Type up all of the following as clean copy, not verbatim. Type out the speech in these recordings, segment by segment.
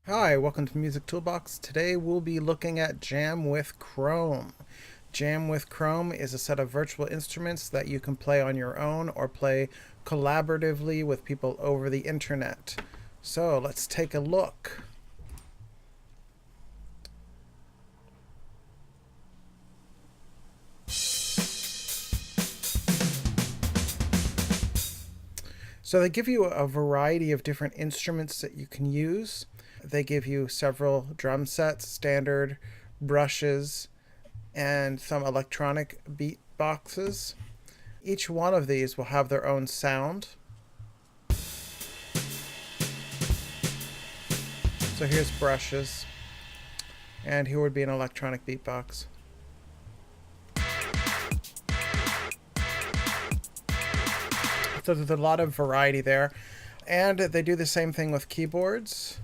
Hi, welcome to Music Toolbox. Today we'll be looking at Jam with Chrome. Jam with Chrome is a set of virtual instruments that you can play on your own or play collaboratively with people over the internet. So let's take a look. So they give you a variety of different instruments that you can use. They give you several drum sets, standard brushes, and some electronic beat boxes. Each one of these will have their own sound. So here's brushes, and here would be an electronic beatbox. So there's a lot of variety there. And they do the same thing with keyboards.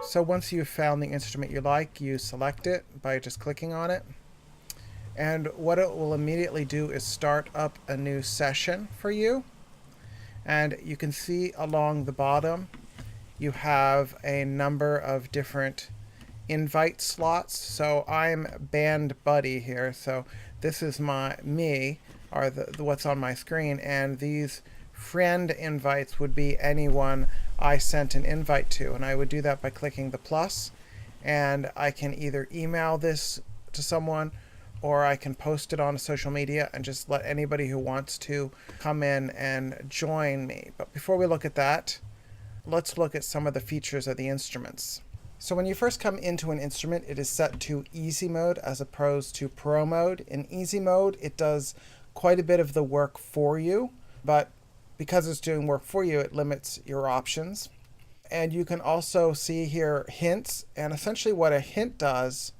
So once you've found the instrument you like, you select it by just clicking on it. And what it will immediately do is start up a new session for you. And you can see along the bottom, you have a number of different invite slots. So I'm band buddy here. So this is me, or what's on my screen, and these friend invites would be anyone I sent an invite to, and I would do that by clicking the plus, and I can either email this to someone or I can post it on social media and just let anybody who wants to come in and join me. But before we look at that, let's look at some of the features of the instruments. So when you first come into an instrument, it is set to easy mode as opposed to pro mode. In easy mode, it does quite a bit of the work for you, but because it's doing work for you, it limits your options. And you can also see here hints, and essentially what a hint does,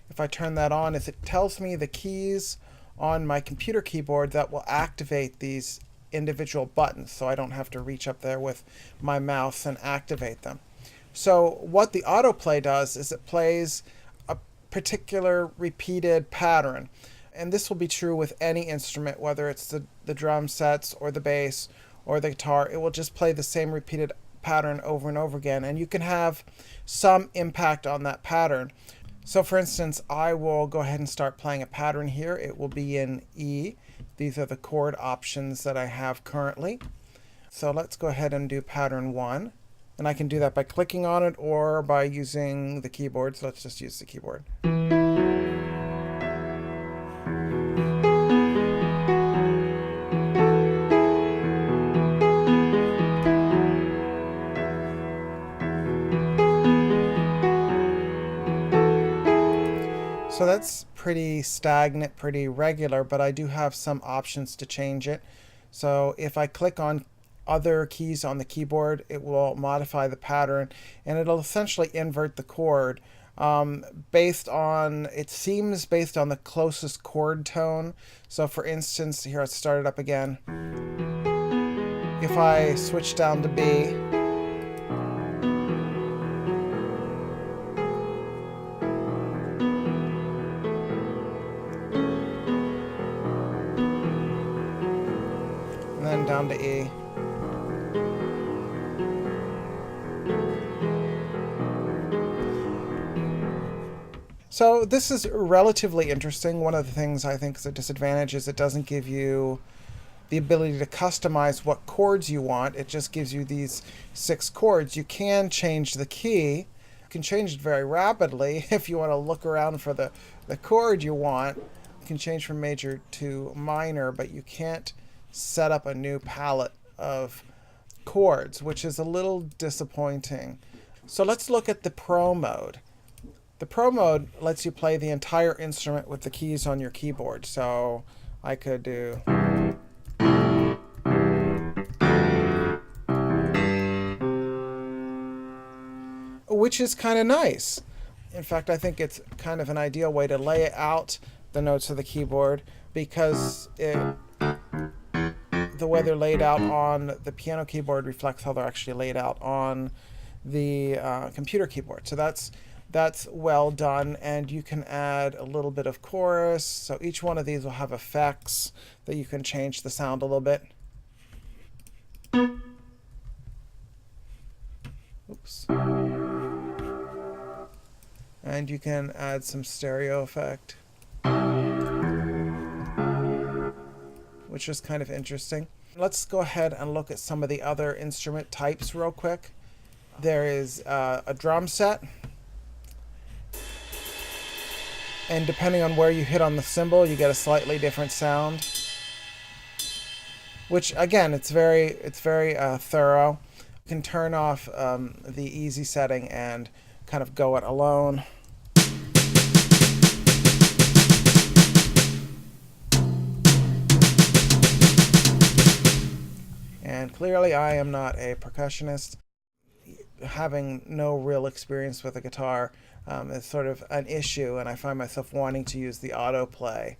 if I turn that on, is it tells me the keys on my computer keyboard that will activate these individual buttons, so I don't have to reach up there with my mouse and activate them. So what the autoplay does is it plays a particular repeated pattern. And this will be true with any instrument, whether it's the drum sets or the bass or the guitar. It will just play the same repeated pattern over and over again. And you can have some impact on that pattern. So for instance, I will go ahead and start playing a pattern here. It will be in E. These are the chord options that I have currently. So let's go ahead and do pattern 1. And I can do that by clicking on it or by using the keyboard. So let's just use the keyboard. So that's pretty stagnant, pretty regular, but I do have some options to change it. So if I click on other keys on the keyboard, it will modify the pattern, and it'll essentially invert the chord based on, it seems based on the closest chord tone. So for instance, here I start it up again. If I switch down to B, and then down to E. So this is relatively interesting. One of the things I think is a disadvantage is it doesn't give you the ability to customize what chords you want. It just gives you these 6 chords. You can change the key. You can change it very rapidly if you want to look around for the chord you want. You can change from major to minor, but you can't set up a new palette of chords, which is a little disappointing. So let's look at the Pro mode. The Pro mode lets you play the entire instrument with the keys on your keyboard. So I could do, which is kind of nice. In fact, I think it's kind of an ideal way to lay out the notes of the keyboard, because the way they're laid out on the piano keyboard reflects how they're actually laid out on the computer keyboard. So that's That's well done, and you can add a little bit of chorus. So each one of these will have effects that you can change the sound a little bit. Oops. And you can add some stereo effect, which is kind of interesting. Let's go ahead and look at some of the other instrument types real quick. There is a drum set. And depending on where you hit on the cymbal, you get a slightly different sound. Which, again, it's very thorough. You can turn off the easy setting and kind of go it alone. And clearly, I am not a percussionist. Having no real experience with a guitar is sort of an issue, and I find myself wanting to use the autoplay.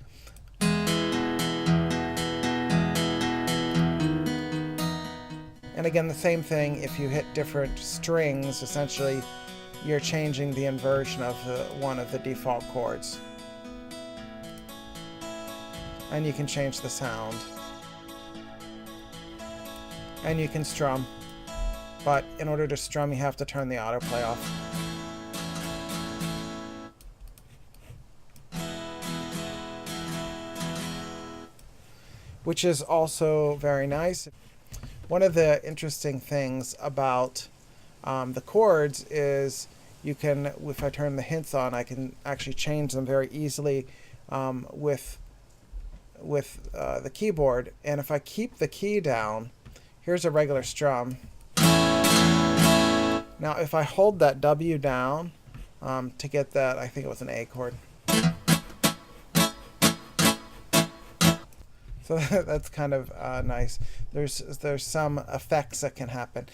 And again, the same thing, if you hit different strings, essentially you're changing the inversion of one of the default chords. And you can change the sound. And you can strum. But in order to strum, you have to turn the autoplay off. Which is also very nice. One of the interesting things about the chords is you can, if I turn the hints on, I can actually change them very easily with the keyboard. And if I keep the key down, here's a regular strum. Now, if I hold that W down to get that, I think it was an A chord. So that's kind of nice. There's some effects that can happen.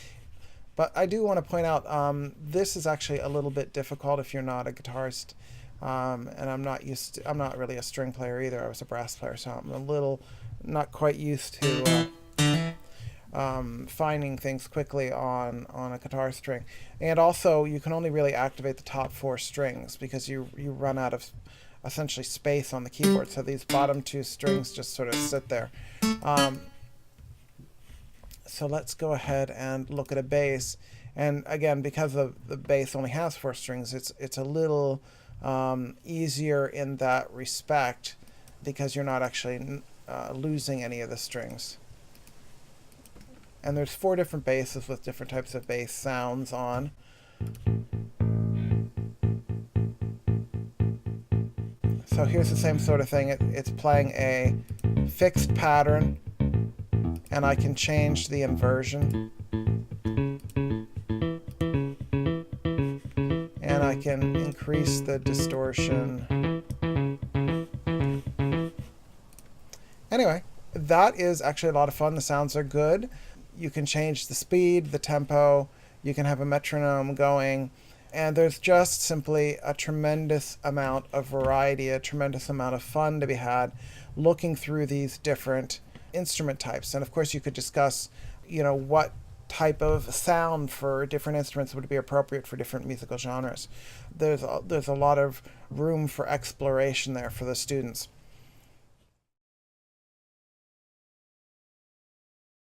But I do want to point out this is actually a little bit difficult if you're not a guitarist. And I'm not really a string player either. I was a brass player, so I'm not quite used to finding things quickly on a guitar string. And also, you can only really activate the top 4 strings because you run out of essentially space on the keyboard. So these bottom 2 strings just sort of sit there. So let's go ahead and look at a bass. And again, because the bass only has 4 strings, it's a little easier in that respect because you're not actually losing any of the strings. And there's 4 different basses with different types of bass sounds on. So here's the same sort of thing. It's playing a fixed pattern, and I can change the inversion. And I can increase the distortion. Anyway, that is actually a lot of fun. The sounds are good. You can change the speed, the tempo, you can have a metronome going, and there's just simply a tremendous amount of variety, a tremendous amount of fun to be had looking through these different instrument types. And of course, you could discuss, what type of sound for different instruments would be appropriate for different musical genres. There's a lot of room for exploration there for the students.